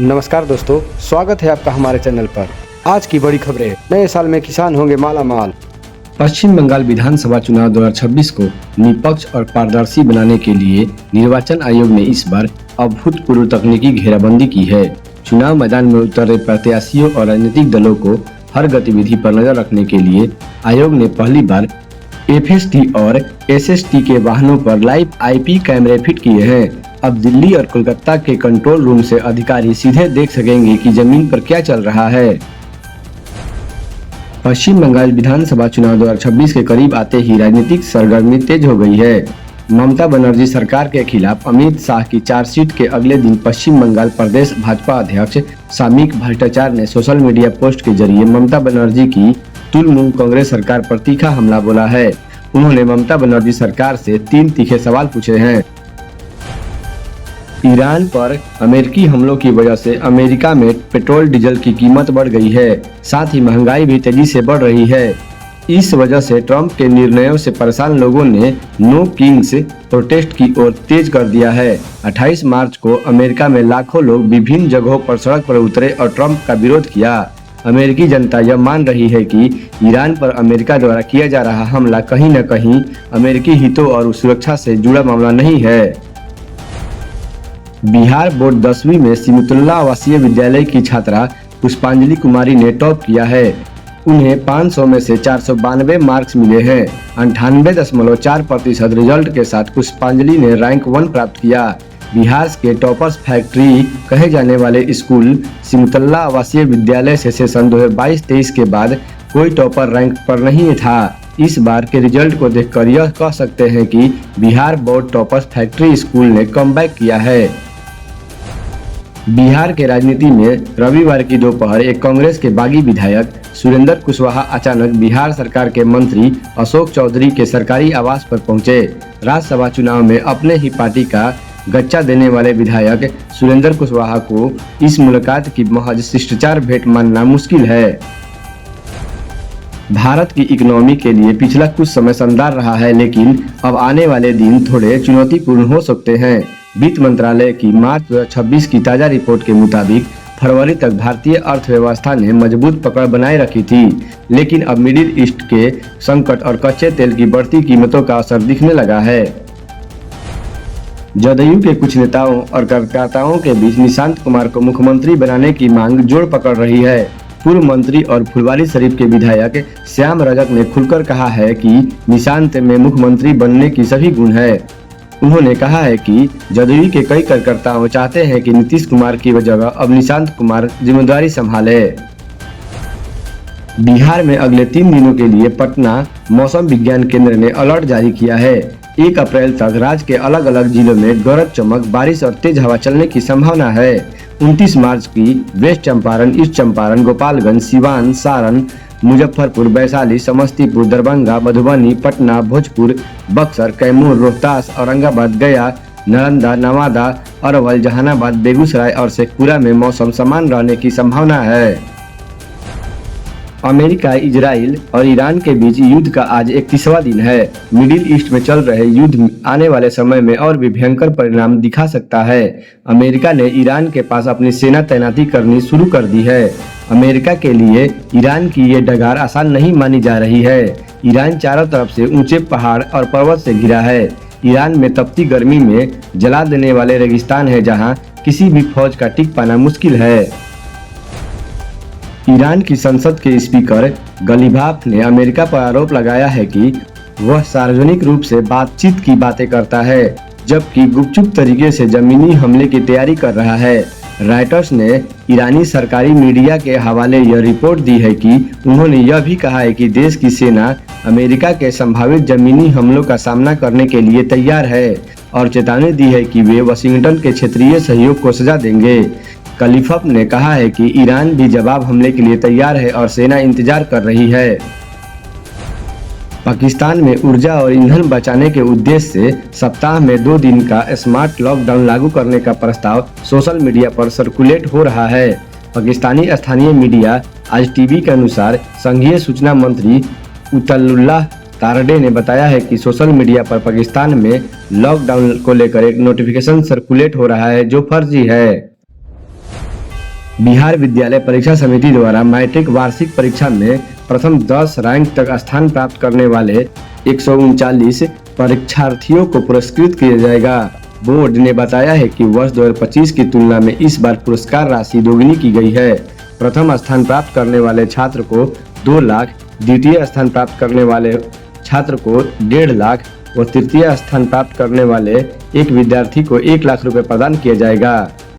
नमस्कार दोस्तों, स्वागत है आपका हमारे चैनल पर। आज की बड़ी खबरें। नए साल में किसान होंगे माला माल। पश्चिम बंगाल विधानसभा चुनाव 2026 को निष्पक्ष और पारदर्शी बनाने के लिए निर्वाचन आयोग ने इस बार अभूतपूर्व तकनीकी घेराबंदी की है। चुनाव मैदान में उतर रहे प्रत्याशियों और राजनीतिक दलों को हर गतिविधि पर नजर रखने के लिए आयोग ने पहली बार FST और SST के वाहनों पर लाइव IP कैमरे फिट किए हैं। अब दिल्ली और कोलकाता के कंट्रोल रूम से अधिकारी सीधे देख सकेंगे कि जमीन पर क्या चल रहा है। पश्चिम बंगाल विधानसभा चुनाव 2026 के करीब आते ही राजनीतिक सरगर्मी तेज हो गई है। ममता बनर्जी सरकार के खिलाफ अमित शाह की चार्जशीट के अगले दिन पश्चिम बंगाल प्रदेश भाजपा अध्यक्ष सामयिक भट्टाचार्य ने सोशल मीडिया पोस्ट के जरिए ममता बनर्जी की तुलमुल कांग्रेस सरकार पर तीखा हमला बोला है। उन्होंने ममता बनर्जी सरकार से 3 तीखे सवाल पूछे हैं। ईरान पर अमेरिकी हमलों की वजह से अमेरिका में पेट्रोल डीजल की कीमत बढ़ गई है, साथ ही महंगाई भी तेजी से बढ़ रही है। इस वजह से ट्रंप के निर्णयों से परेशान लोगों ने नो किंग्स प्रोटेस्ट की ओर तेज कर दिया है। 28 मार्च को अमेरिका में लाखों लोग विभिन्न जगहों पर सड़क पर उतरे और ट्रंप का विरोध किया। अमेरिकी जनता यह मान रही है कि ईरान पर अमेरिका द्वारा किया जा रहा हमला कहीं न कहीं अमेरिकी हितों और सुरक्षा से जुड़ा मामला नहीं है। बिहार बोर्ड 10वीं में सिमुतुल्लाह आवासीय विद्यालय की छात्रा पुष्पांजलि कुमारी ने टॉप किया है। उन्हें 500 में से 492 मार्क्स मिले हैं। 98.4% रिजल्ट के साथ पुष्पांजलि ने रैंक 1 प्राप्त किया। बिहार के टॉपर्स फैक्ट्री कहे जाने वाले स्कूल सिमुतुल्लाह आवासीय विद्यालय से सेशन 2022-23 के बाद कोई टॉपर रैंक पर नहीं था। इस बार के रिजल्ट को देखकर यह कह सकते हैं कि Bihar board toppers factory school ने कमबैक किया है। बिहार के राजनीति में रविवार की दोपहर एक कांग्रेस के बागी विधायक सुरेंद्र कुशवाहा अचानक बिहार सरकार के मंत्री अशोक चौधरी के सरकारी आवास पर पहुंचे। राज्यसभा चुनाव में अपने ही पार्टी का गच्चा देने वाले विधायक सुरेंद्र कुशवाहा को इस मुलाकात की महज शिष्टाचार भेंट मानना मुश्किल है। भारत की इकोनॉमी के लिए पिछला कुछ समय शानदार रहा है, लेकिन अब आने वाले दिन थोड़े चुनौतीपूर्ण हो सकते हैं। वित्त मंत्रालय की मार्च 2026 की ताजा रिपोर्ट के मुताबिक फरवरी तक भारतीय अर्थव्यवस्था ने मजबूत पकड़ बनाए रखी थी, लेकिन अब मिडिल ईस्ट के संकट और कच्चे तेल की बढ़ती कीमतों का असर दिखने लगा है। जदयू के कुछ नेताओं और कार्यकर्ताओं के बीच निशांत कुमार को मुख्यमंत्री बनाने की मांग जोर पकड़ रही है। पूर्व मंत्री और फुलवारी शरीफ के विधायक श्याम रजक ने खुलकर कहा है कि निशांत में मुख्यमंत्री बनने की सभी गुण है। उन्होंने कहा है कि जदयू के कई कार्यकर्ता चाहते हैं कि नीतीश कुमार की जगह अब निशांत कुमार जिम्मेदारी संभाले। बिहार में अगले 3 दिनों के लिए पटना मौसम विज्ञान केंद्र ने अलर्ट जारी किया है। 1 अप्रैल तक राज्य के अलग अलग जिलों में गरज चमक, बारिश और तेज हवा चलने की संभावना है। 29 मार्च की वेस्ट चंपारण, ईस्ट चंपारण, गोपालगंज, सिवान, सारण, मुजफ्फरपुर, वैशाली, समस्तीपुर, दरभंगा, मधुबनी, पटना, भोजपुर, बक्सर, कैमूर, रोहतास, औरंगाबाद, गया, नालंदा, नवादा, अरवल, जहानाबाद, बेगूसराय और शेखपुरा में मौसम समान रहने की संभावना है। अमेरिका, इजराइल और ईरान के बीच युद्ध का आज 31वां दिन है। मिडिल ईस्ट में चल रहे युद्ध आने वाले समय में और भी भयंकर परिणाम दिखा सकता है। अमेरिका ने ईरान के पास अपनी सेना तैनाती करनी शुरू कर दी है। अमेरिका के लिए ईरान की ये डगार आसान नहीं मानी जा रही है। ईरान चारों तरफ से ऊंचे पहाड़ और पर्वत से घिरा है। ईरान में तपती गर्मी में जला देने वाले रेगिस्तान है, जहां किसी भी फौज का टिक पाना मुश्किल है। ईरान की संसद के स्पीकर गलीबाफ ने अमेरिका पर आरोप लगाया है कि वह सार्वजनिक रूप से बातचीत की बातें करता है, जबकि गुपचुप तरीके से जमीनी हमले की तैयारी कर रहा है। रॉयटर्स ने ईरानी सरकारी मीडिया के हवाले यह रिपोर्ट दी है कि उन्होंने यह भी कहा है कि देश की सेना अमेरिका के संभावित जमीनी हमलों का सामना करने के लिए तैयार है और चेतावनी दी है कि वे वाशिंगटन के क्षेत्रीय सहयोग को सजा देंगे। खलीफफ ने कहा है कि ईरान भी जवाब हमले के लिए तैयार है और सेना इंतजार कर रही है। पाकिस्तान में ऊर्जा और ईंधन बचाने के उद्देश्य से सप्ताह में 2 दिन का स्मार्ट लॉकडाउन लागू करने का प्रस्ताव सोशल मीडिया पर सर्कुलेट हो रहा है। पाकिस्तानी स्थानीय मीडिया आज टीवी के अनुसार संघीय सूचना मंत्री उतल्लाह तारडे ने बताया है कि सोशल मीडिया पर पाकिस्तान में लॉकडाउन को लेकर एक नोटिफिकेशन सर्कुलेट हो रहा है जो फर्जी है। बिहार विद्यालय परीक्षा समिति द्वारा मैट्रिक वार्षिक परीक्षा में प्रथम 10 रैंक तक स्थान प्राप्त करने वाले 139 परीक्षार्थियों को पुरस्कृत किया जाएगा। बोर्ड ने बताया है कि वर्ष 2025 की तुलना में इस बार पुरस्कार राशि दोगुनी की गई है। प्रथम स्थान प्राप्त करने वाले छात्र को 2 लाख, द्वितीय स्थान प्राप्त करने वाले छात्र को 1.5 लाख व तृतीय स्थान प्राप्त करने वाले एक विद्यार्थी को 1 लाख रुपए प्रदान किया जाएगा।